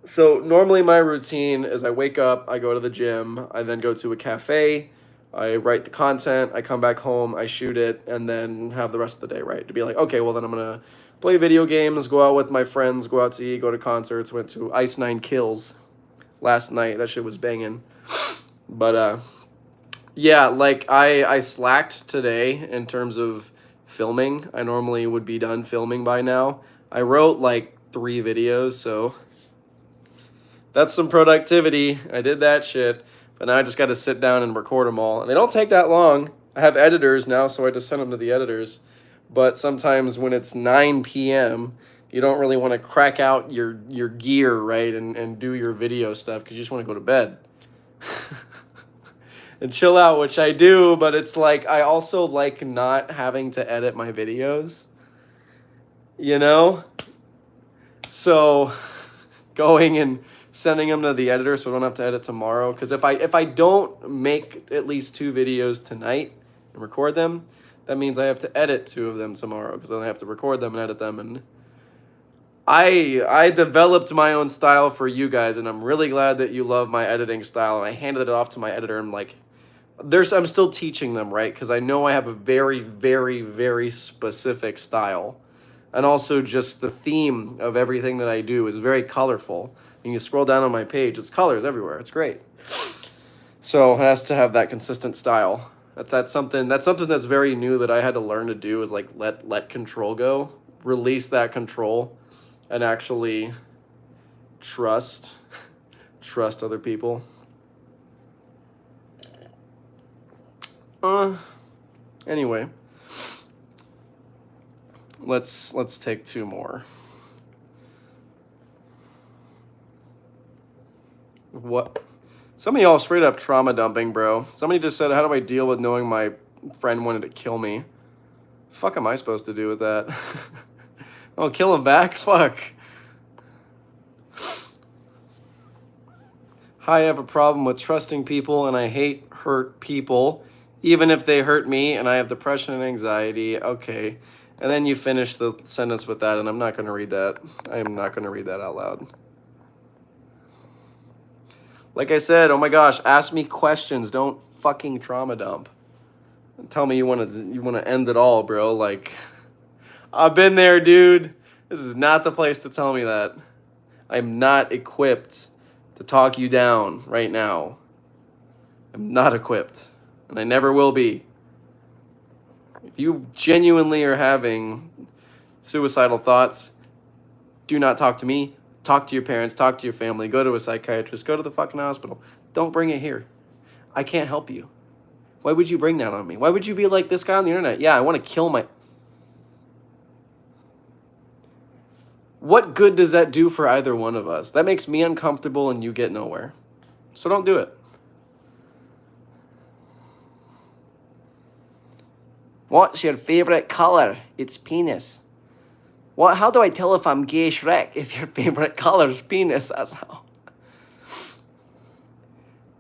so normally my routine is I wake up, I go to the gym, I then go to a cafe, I write the content, I come back home, I shoot it, and then have the rest of the day, right? To be like, okay, well then I'm gonna play video games, go out with my friends, go out to eat, go to concerts, went to Ice 9 Kills last night. That shit was banging. But yeah, I slacked today in terms of filming. I normally would be done filming by now. I wrote 3 videos, so that's some productivity. I did that shit, but now I just got to sit down and record them all. And they don't take that long. I have editors now, so I just send them to the editors. But sometimes when it's 9 p.m., you don't really want to crack out your gear, right, and do your video stuff because you just want to go to bed. And chill out, which I do, but it's I also like not having to edit my videos, you know? So going and sending them to the editor so I don't have to edit tomorrow, because if I don't make at least 2 videos tonight and record them, that means I have to edit 2 of them tomorrow, because then I have to record them and edit them. And I developed my own style for you guys, and I'm really glad that you love my editing style, and I handed it off to my editor. I'm I'm still teaching them, right? Because I know I have a very, very, very specific style. And also just the theme of everything that I do is very colorful. When you scroll down on my page, it's colors everywhere. It's great. So it has to have that consistent style. That's something that's very new that I had to learn to do, is let control go. Release that control and actually trust other people. Anyway, let's take two more. What? Some of y'all straight up trauma dumping, bro. Somebody just said, "How do I deal with knowing my friend wanted to kill me?" Fuck am I supposed to do with that? Oh, kill him back? Fuck. Hi, I have a problem with trusting people and I hate hurt people, even if they hurt me, and I have depression and anxiety. Okay. And then you finish the sentence with that, and I'm not going to read that. I am not going to read that out loud. Like I said, oh my gosh, ask me questions. Don't fucking trauma dump. Tell me you want to end it all, bro. Like, I've been there, dude. This is not the place to tell me that. I'm not equipped to talk you down right now. I'm not equipped, and I never will be. If you genuinely are having suicidal thoughts, do not talk to me. Talk to your parents, talk to your family, go to a psychiatrist, go to the fucking hospital. Don't bring it here. I can't help you. Why would you bring that on me? Why would you be like this guy on the internet? Yeah, I want to kill my... What good does that do for either one of us? That makes me uncomfortable and you get nowhere. So don't do it. What's your favorite color? It's penis. What? How do I tell if I'm gay, Shrek? If your favorite color's penis, that's how.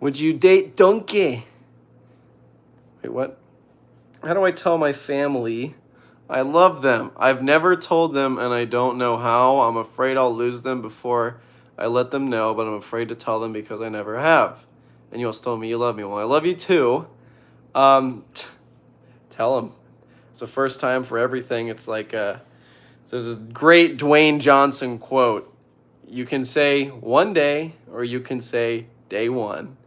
Would you date donkey? Wait, what? How do I tell my family I love them? I've never told them and I don't know how. I'm afraid I'll lose them before I let them know, but I'm afraid to tell them because I never have. And you also told me you love me. Well, I love you too. Tell them. It's the first time for everything. It's like... there's this great Dwayne Johnson quote. You can say one day, or you can say day one.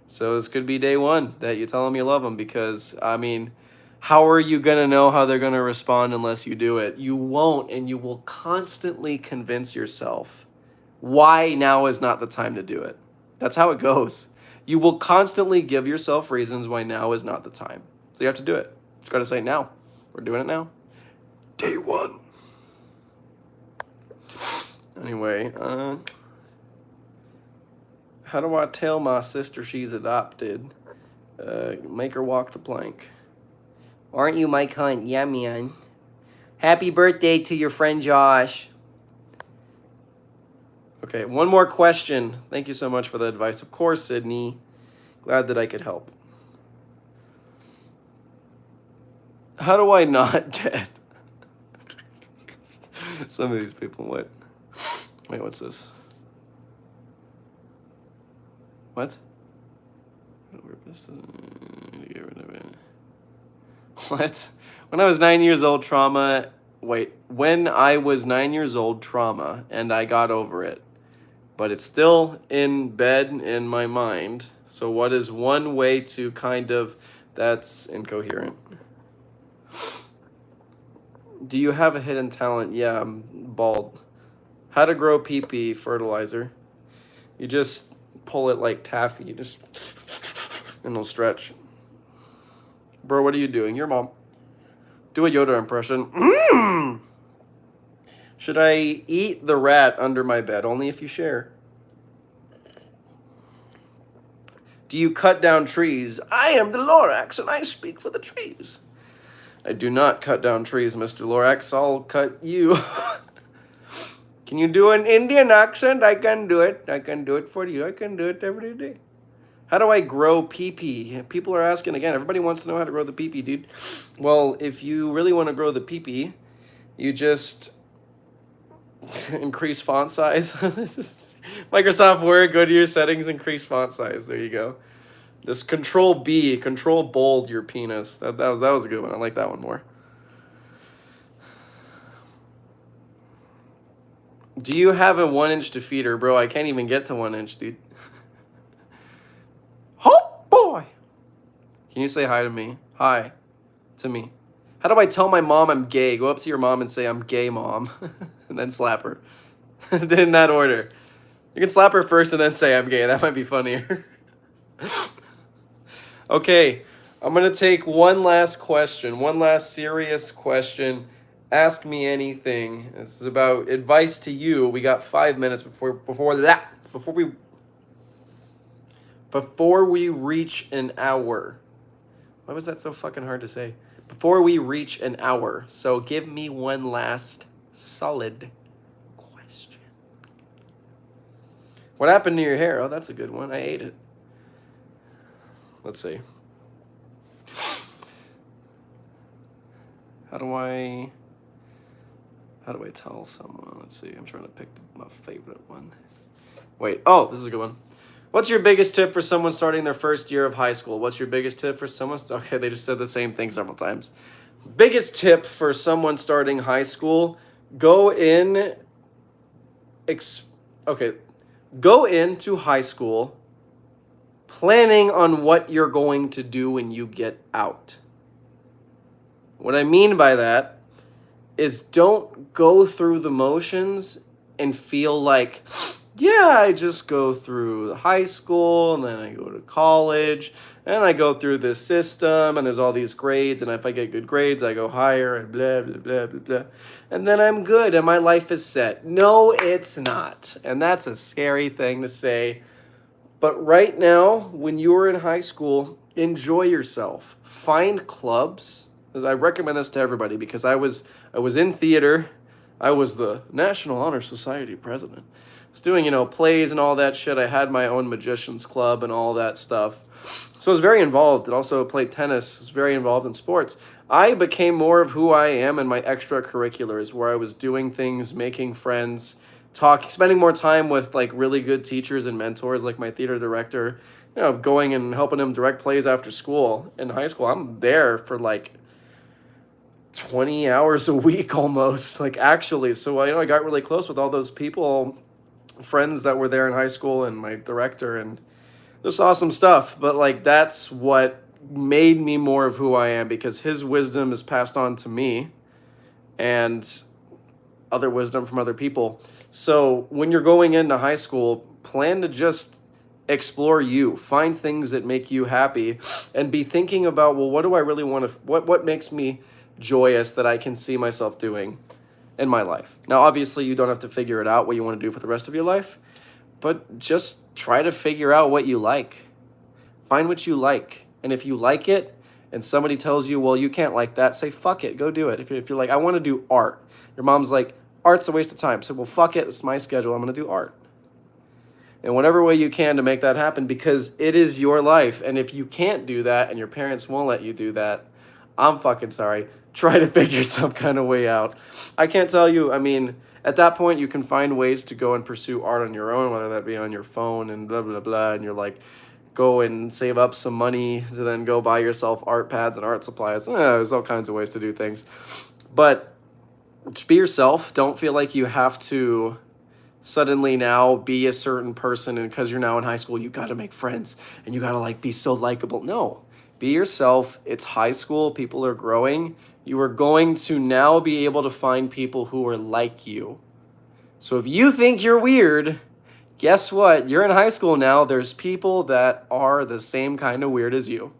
So this could be day one that you tell them you love them, because, I mean, how are you going to know how they're going to respond unless you do it? You won't, and you will constantly convince yourself why now is not the time to do it. That's how it goes. You will constantly give yourself reasons why now is not the time. So you have to do it. You just got to say now. We're doing it now. Day one. Anyway, how do I tell my sister she's adopted? Make her walk the plank. Aren't you my cunt? Yeah, man. Happy birthday to your friend Josh. Okay, one more question. Thank you so much for the advice. Of course, Sydney. Glad that I could help. How do I not dead? Some of these people, what? Wait, what's this? What? What? When I was 9 years old, trauma... Wait, when I was 9 years old, trauma, and I got over it. But it's still in bed in my mind. So what is one way to kind of... That's incoherent. Do you have a hidden talent? Yeah, I'm bald. How to grow pee-pee fertilizer. You just pull it like taffy. You just... and it'll stretch. Bro, what are you doing? Your mom. Do a Yoda impression. Should I eat the rat under my bed? Only if you share. Do you cut down trees? I am the Lorax and I speak for the trees. I do not cut down trees, Mr. Lorax. I'll cut you. Can you do an Indian accent? I can do it. I can do it for you. I can do it every day. How do I grow pee-pee? People are asking again. Everybody wants to know how to grow the pee-pee, dude. Well, if you really want to grow the pee-pee, you just increase font size. Microsoft Word, go to your settings, increase font size. There you go. Just Control B, Control bold your penis. That was a good one. I like that one more. Do you have a 1-inch defeater? Bro, I can't even get to 1 inch, dude. Oh, boy. Can you say hi to me? Hi to me. How do I tell my mom I'm gay? Go up to your mom and say, I'm gay, mom. And then slap her. In that order. You can slap her first and then say I'm gay. That might be funnier. Okay. I'm going to take one last question, one last serious question. Ask me anything. This is about advice to you. We got 5 minutes before we reach an hour. Why was that so fucking hard to say? Before we reach an hour. So give me one last solid question. What happened to your hair? Oh, that's a good one. I ate it. Let's see. How do I tell someone? Let's see. I'm trying to pick my favorite one. Wait. Oh, this is a good one. What's your biggest tip for someone starting their first year of high school? What's your biggest tip for someone? Okay, they just said the same thing several times. Biggest tip for someone starting high school: go in. Go into high school planning on what you're going to do when you get out. What I mean by that is don't go through the motions and feel like, yeah, I just go through high school and then I go to college and I go through this system and there's all these grades, and if I get good grades, I go higher and blah, blah, blah, blah, blah. And then I'm good and my life is set. No, it's not. And that's a scary thing to say. But right now, when you are in high school, enjoy yourself. Find clubs. I recommend this to everybody because I was in theater. I was the National Honor Society president. I was doing, plays and all that shit. I had my own magician's club and all that stuff. So I was very involved, and also played tennis. I was very involved in sports. I became more of who I am in my extracurriculars, where I was doing things, making friends, spending more time with like really good teachers and mentors, like my theater director, going and helping him direct plays after school. In high school, I'm there for like 20 hours a week almost, like actually. So I got really close with all those people, friends that were there in high school, and my director, and just awesome stuff. But like that's what made me more of who I am, because his wisdom is passed on to me and other wisdom from other people. So when you're going into high school, plan to just explore you, find things that make you happy, and be thinking about, well, what do I really want to, what makes me joyous that I can see myself doing in my life. Now, obviously, you don't have to figure it out what you want to do for the rest of your life, but just try to figure out what you like. Find what you like. And if you like it and somebody tells you, well, you can't like that, say, fuck it, go do it. If you're like, I want to do art. Your mom's like, art's a waste of time. Say, well, fuck it, it's my schedule, I'm going to do art. In whatever way you can to make that happen, because it is your life. And if you can't do that and your parents won't let you do that, I'm fucking sorry. Try to figure some kind of way out. I can't tell you, at that point you can find ways to go and pursue art on your own, whether that be on your phone and blah, blah, blah, and you're like, go and save up some money to then go buy yourself art pads and art supplies. There's all kinds of ways to do things. But just be yourself. Don't feel like you have to suddenly now be a certain person, and because you're now in high school, you got to make friends and you got to like be so likable. No, be yourself. It's high school. People are growing. You are going to now be able to find people who are like you. So if you think you're weird, guess what? You're in high school now. There's people that are the same kind of weird as you.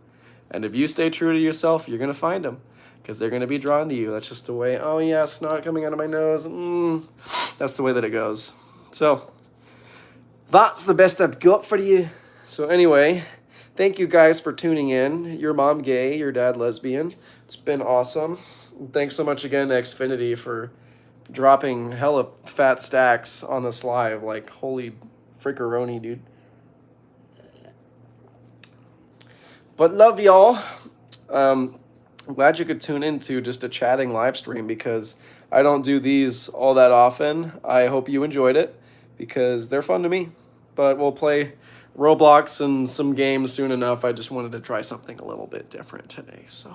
And if you stay true to yourself, you're going to find them, because they're going to be drawn to you. That's just the way, oh yeah, snot coming out of my nose. That's the way that it goes. So that's the best I've got for you. So anyway, thank you guys for tuning in. Your mom gay, your dad lesbian. It's been awesome. Thanks so much again, Xfinity, for dropping hella fat stacks on this live. Like, holy frickeroni, dude. But love y'all. I'm glad you could tune into just a chatting live stream, because I don't do these all that often. I hope you enjoyed it, because they're fun to me. But we'll play Roblox and some games soon enough. I just wanted to try something a little bit different today, so